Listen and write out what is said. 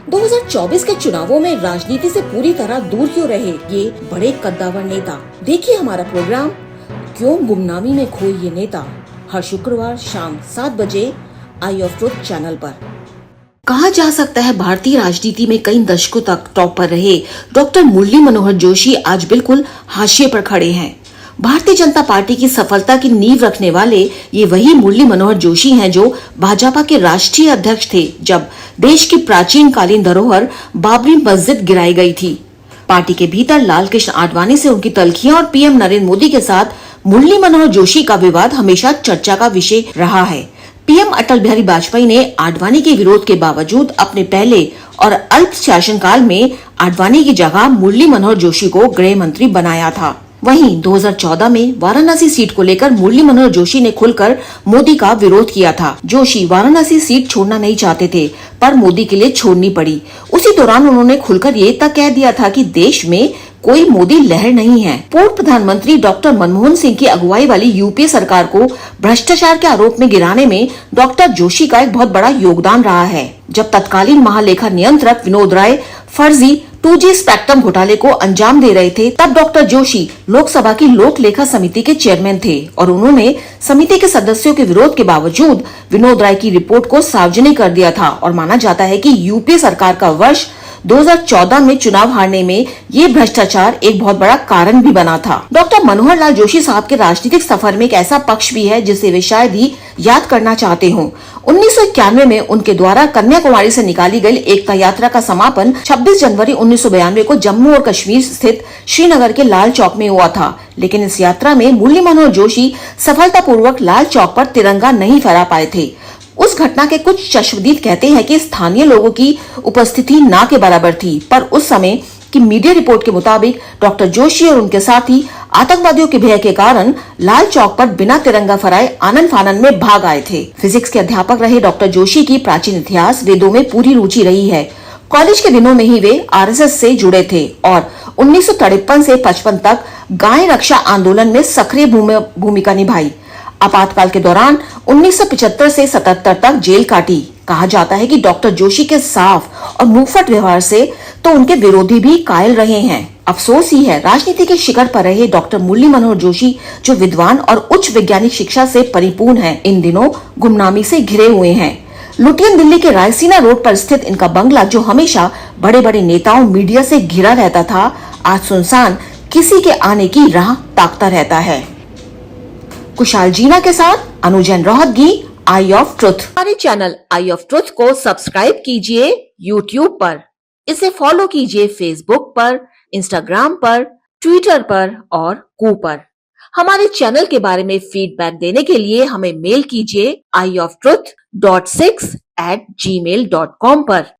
2024 के चुनावों में राजनीति से पूरी तरह दूर क्यों रहे ये बड़े कद्दावर नेता। देखिए हमारा प्रोग्राम क्यों गुमनामी में खोए ये नेता, हर शुक्रवार शाम 7 बजे आई ऑफ ट्रुथ चैनल पर। कहा जा सकता है भारतीय राजनीति में कई दशकों तक टॉप पर रहे डॉक्टर मुरली मनोहर जोशी आज बिल्कुल हाशिए पर खड़े हैं। भारतीय जनता पार्टी की सफलता की नींव रखने वाले ये वही मुरली मनोहर जोशी हैं जो भाजपा के राष्ट्रीय अध्यक्ष थे जब देश की प्राचीन कालीन धरोहर बाबरी मस्जिद गिराई गई थी। पार्टी के भीतर लाल कृष्ण आडवाणी से उनकी तल्खियां और पीएम नरेंद्र मोदी के साथ मुरली मनोहर जोशी का विवाद हमेशा चर्चा का विषय रहा है। पीएम अटल बिहारी वाजपेयी ने आडवाणी के विरोध के बावजूद अपने पहले और अल्प शासनकाल में आडवाणी की जगह मुरली मनोहर जोशी को गृह मंत्री बनाया था। वहीं 2014 में वाराणसी सीट को लेकर मुरली मनोहर जोशी ने खुलकर मोदी का विरोध किया था। जोशी वाराणसी सीट छोड़ना नहीं चाहते थे पर मोदी के लिए छोड़नी पड़ी। उसी दौरान उन्होंने खुलकर ये तक कह दिया था कि देश में कोई मोदी लहर नहीं है। पूर्व प्रधानमंत्री डॉक्टर मनमोहन सिंह की अगुवाई वाली यूपीए सरकार को भ्रष्टाचार के आरोप में गिराने में डॉक्टर जोशी का एक बहुत बड़ा योगदान रहा है। जब तत्कालीन महालेखा नियंत्रक विनोद राय फर्जी 2G स्पेक्ट्रम घोटाले को अंजाम दे रहे थे तब डॉक्टर जोशी लोकसभा की लोक लेखा समिति के चेयरमैन थे और उन्होंने समिति के सदस्यों के विरोध के बावजूद विनोद राय की रिपोर्ट को सार्वजनिक कर दिया था और माना जाता है कि यूपीए सरकार का वर्ष 2014 में चुनाव हारने में ये भ्रष्टाचार एक बहुत बड़ा कारण भी बना था। डॉक्टर मनोहर लाल जोशी साहब के राजनीतिक सफर में एक ऐसा पक्ष भी है जिसे वे शायद ही याद करना चाहते हों। 1991 में उनके द्वारा कन्याकुमारी से निकाली गई एकता यात्रा का समापन 26 जनवरी 1992 को जम्मू और कश्मीर स्थित श्रीनगर के लाल चौक में हुआ था। लेकिन इस यात्रा में मुरली मनोहर जोशी सफलतापूर्वक लाल चौक पर तिरंगा नहीं फहरा पाए थे। उस घटना के कुछ चश्मदीद कहते हैं कि स्थानीय लोगों की उपस्थिति ना के बराबर थी, पर उस समय की मीडिया रिपोर्ट के मुताबिक डॉक्टर जोशी और उनके साथी आतंकवादियों के भय के कारण लाल चौक पर बिना तिरंगा फहराए आनन फानन में भाग आए थे। फिजिक्स के अध्यापक रहे डॉक्टर जोशी की प्राचीन इतिहास वेदों में पूरी रुचि रही है। कॉलेज के दिनों में ही वे आरएसएस से जुड़े थे और 1953 से 55 तक गाय रक्षा आंदोलन में सक्रिय भूमिका निभाई। आपातकाल के दौरान 1975 से 77 तक जेल काटी। कहा जाता है कि डॉक्टर जोशी के साफ और मुंहफट व्यवहार से तो उनके विरोधी भी कायल रहे हैं। अफसोस ही है राजनीति के शिखर पर रहे डॉक्टर मुरली मनोहर जोशी जो विद्वान और उच्च वैज्ञानिक शिक्षा से परिपूर्ण हैं, इन दिनों गुमनामी से घिरे हुए हैं। लुटियन दिल्ली के रायसीना रोड पर स्थित इनका बंगला जो हमेशा बड़े बड़े नेताओं मीडिया से घिरा रहता था, आज सुनसान किसी के आने की राह ताकता रहता है। कुशाल जीना के साथ अनुजन रोहतगी, आई ऑफ ट्रुथ। हमारे चैनल आई ऑफ ट्रुथ को सब्सक्राइब कीजिए यूट्यूब पर, इसे फॉलो कीजिए फेसबुक पर, इंस्टाग्राम पर, ट्विटर पर और कू पर। हमारे चैनल के बारे में फीडबैक देने के लिए हमें मेल कीजिए ioftruth.6@gmail.com पर।